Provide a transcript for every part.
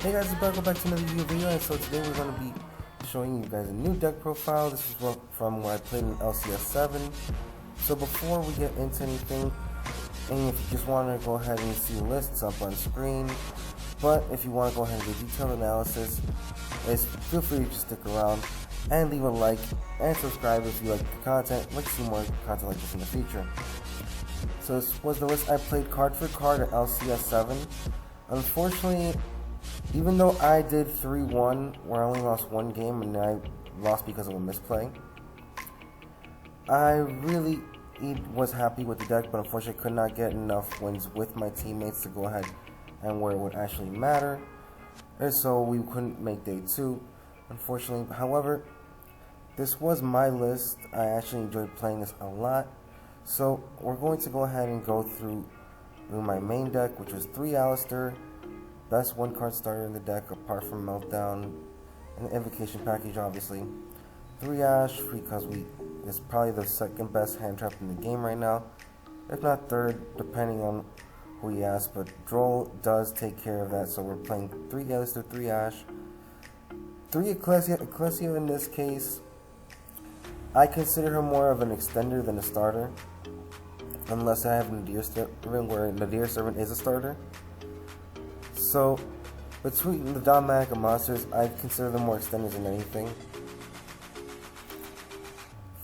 Hey guys, welcome back to another video, and so today we're going to be showing you guys a new deck profile. This is from what I played in LCS 7. So before we get into anything, and if you just want to go ahead and see lists up on screen, but if you want to go ahead and do detailed analysis, feel free to stick around and leave a like and subscribe if you like the content, like to see more content like this in the future. So this was the list I played card for card at LCS 7. Unfortunately, even though I did 3-1, where I only lost one game and I lost because of a misplay, I really was happy with the deck, but unfortunately could not get enough wins with my teammates to go ahead and where it would actually matter, and so we couldn't make day 2, unfortunately. However, this was my list. I actually enjoyed playing this a lot, so we're going to go ahead and go through my main deck, which was 3 Alistair, best 1-card starter in the deck apart from Meltdown and the Invocation package, obviously. 3 Ash, because it's probably the second best hand trap in the game right now, if not third, depending on who you ask, but Droll does take care of that, so we're playing 3 Alistair, 3 Ash, 3 Ecclesia. Ecclesia in this case, I consider her more of an extender than a starter, unless I have Nadir Servant, where Nadir Servant is a starter. So, between the Dogmatika monsters, I consider them more extenders than anything.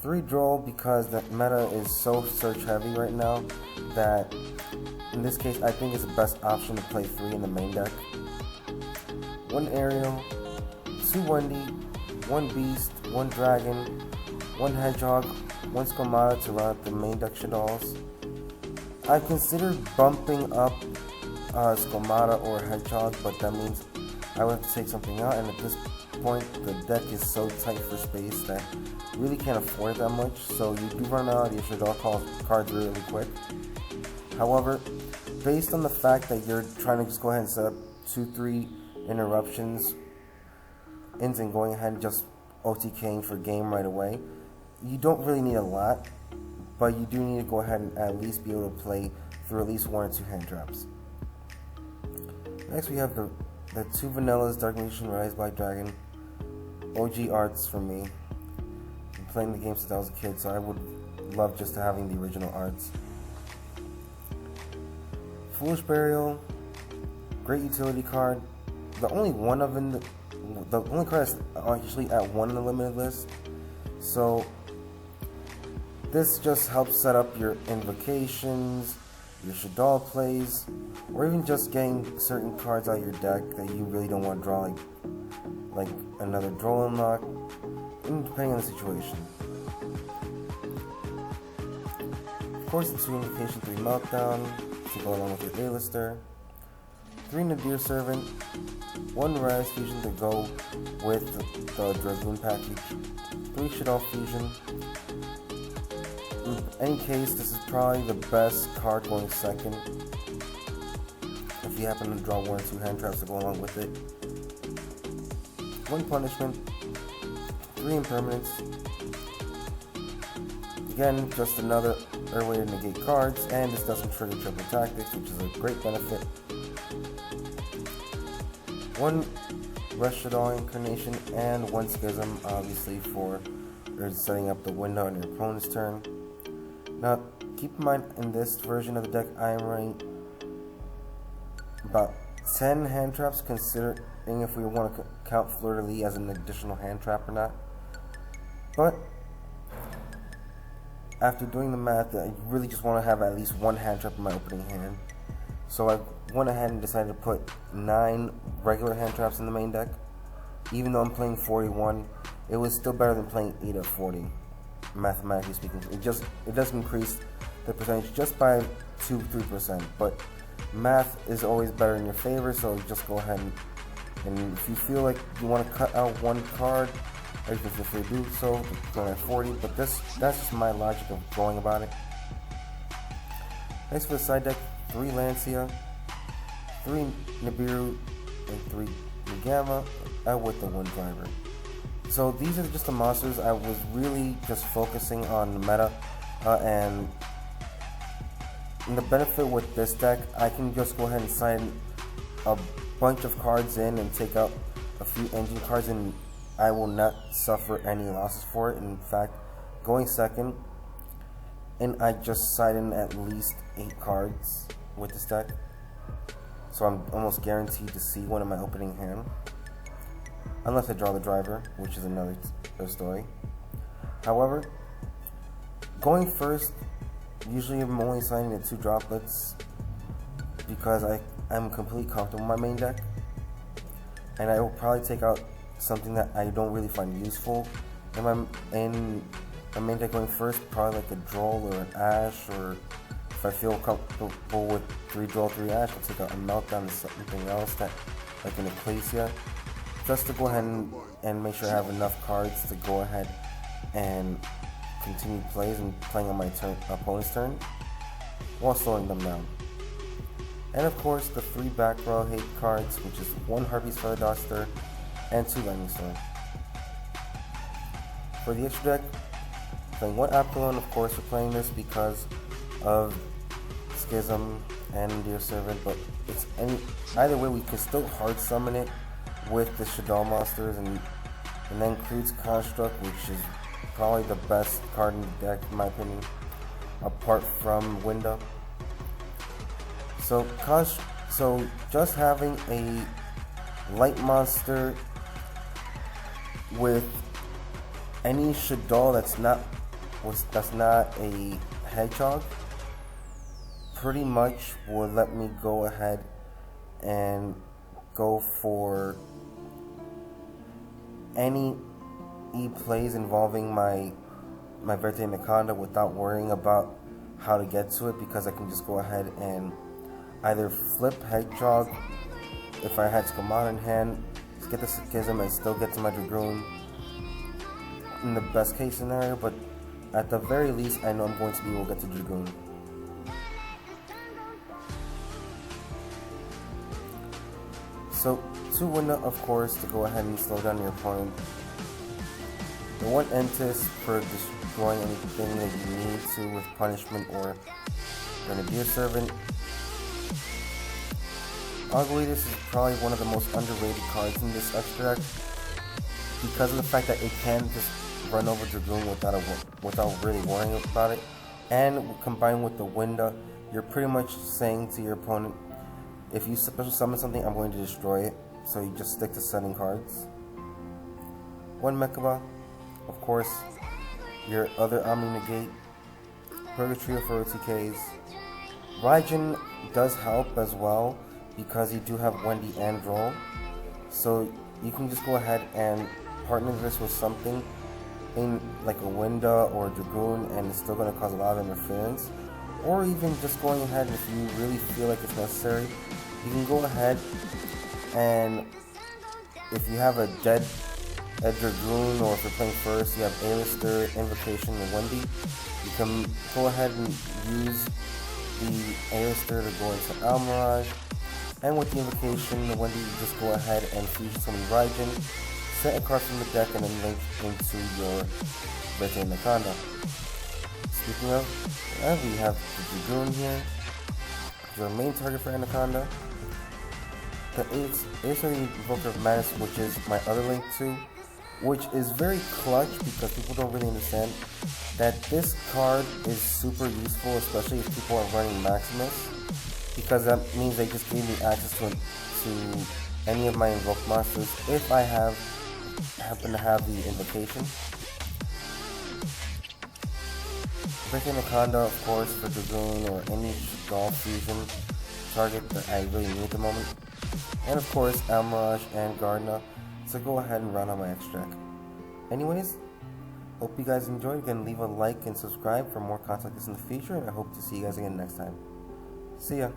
3 Droll, because the meta is so search heavy right now that in this case I think it's the best option to play 3 in the main deck. 1 Aerial, 2 Wendy, 1 Beast, 1 Dragon, 1 Hedgehog, 1 Squamata to run up the main deck Shaddolls. I considered bumping up Squamata or Hedgehog, but that means I would have to take something out, and at this point the deck is so tight for space that you really can't afford that much, so you do run out of your Shaddoll cards really quick. However, based on the fact that you're trying to just go ahead and set up 2-3 interruptions and going ahead and just OTKing for game right away, you don't really need a lot, but you do need to go ahead and at least be able to play through at least 1 or 2 hand traps. Next we have the 2 Vanillas, Dark Magician, Rise by Dragon, OG arts for me. I've been playing the game since I was a kid, so I would love just having the original arts. Foolish Burial, great utility card. The only one of them, the only card that's actually at 1 in the limited list. So this just helps set up your invocations, your Shaddoll plays, or even just getting certain cards out of your deck that you really don't want to draw, like another Droll unlock, depending on the situation. Of course, the 2 Invocation, 3 Meltdown to go along with your A-lister, 3 Nadir Servant, 1 Rise Fusion to go with the Dragoon package, 3 Shaddoll Fusion. In any case, this is probably the best card going second if you happen to draw 1 or 2 hand traps to go along with it. 1 Punishment, 3 Impermanence. Again, just another way to negate cards, and this doesn't trigger triple tactics, which is a great benefit. 1 Rush Shaddoll Incarnation, and 1 Schism, obviously for setting up the window on your opponent's turn. Now, keep in mind, in this version of the deck, I am running about 10 hand traps, considering if we want to count Fleur-de-Lis as an additional hand trap or not. But after doing the math, I really just want to have at least 1 hand trap in my opening hand. So I went ahead and decided to put 9 regular hand traps in the main deck. Even though I'm playing 41, it was still better than playing 8 of 40. Mathematically speaking, it does increase the percentage just by 2-3%, but math is always better in your favor, so just go ahead and if you feel like you want to cut out 1 card, or you can feel free to do so, going at 40, but that's just my logic of going about it. Next for the side deck, 3 Lancia, 3 Nibiru, and 3 Nagama, with the 1 Driver. So these are just the monsters. I was really just focusing on the meta, and the benefit with this deck, I can just go ahead and sign a bunch of cards in and take out a few engine cards, and I will not suffer any losses for it. In fact, going second, and I just side in at least 8 cards with this deck, so I'm almost guaranteed to see one in my opening hand, unless I draw the driver, which is another story. However, going first, usually I'm only signing the 2 droplets because I'm completely comfortable with my main deck, and I will probably take out something that I don't really find useful in my main deck going first, probably like a Droll or an Ash, or if I feel comfortable with 3 Droll, 3 Ash, I'll take out a Meltdown or something else, that like an Ecclesia, just to go ahead and make sure I have enough cards to go ahead and continue plays and playing on my opponent's turn while slowing them down. And of course, the 3 back row hate cards, which is 1 Harpy's Feather Duster and 2 Lightning Storm. For the extra deck, playing 1 Apollo, of course we're playing this because of Schism and Dear Servant, but it's either way we can still hard summon it with the Shaddoll monsters, and then Crude's Construct, which is probably the best card in the deck in my opinion, apart from Winda. So just having a light monster with any Shaddoll that's not a Hedgehog pretty much will let me go ahead and go for any plays involving my Verte Anaconda without worrying about how to get to it, because I can just go ahead and either flip Hedgehog if I had Skamana in hand, get the Schism and still get to my Dragoon in the best case scenario, but at the very least I know I'm going to be able to get to Dragoon. So to Winda, of course, to go ahead and slow down your opponent. The 1 Entis for destroying anything that you need to with Punishment or Grenadier Servant. Arguably, this is probably one of the most underrated cards in this extra deck because of the fact that it can just run over Dragoon without really worrying about it. And combined with the Winda, you're pretty much saying to your opponent, if you special summon something, I'm going to destroy it. So you just stick to setting cards. 1 Mechaba, of course, your other Omni Negate, Purgatrio for OTKs. Raijin does help as well because you do have Wendy and Droll. So you can just go ahead and partner this with something in like a Winda or a Dragoon, and it's still going to cause a lot of interference. Or even just going ahead, if you really feel like it's necessary, you can go ahead and if you have a dead Dragoon, or if you're playing first, you have A-Lister, Invocation, and Wendy, you can go ahead and use the A-Lister to go into Almirage, and with the Invocation, the Wendy, you just go ahead and fusion summon Raijin, set a card from the deck, and then link into your Verte Anaconda. Speaking of, we have the Dragoon here, your main target for Anaconda. The Acer Invoker of Madness, which is my other link to, which is very clutch because people don't really understand that this card is super useful, especially if people are running Maximus, because that means they just gave me access to any of my invoked monsters if I happen to have the Invocation. Verte Anaconda, of course, for Dragoon or any Shaddoll fusion target that I really need at the moment. And of course, Almirage and Gardna, so go ahead and run on my extract. Anyways, hope you guys enjoyed. Again, leave a like and subscribe for more content like this in the future, and I hope to see you guys again next time. See ya!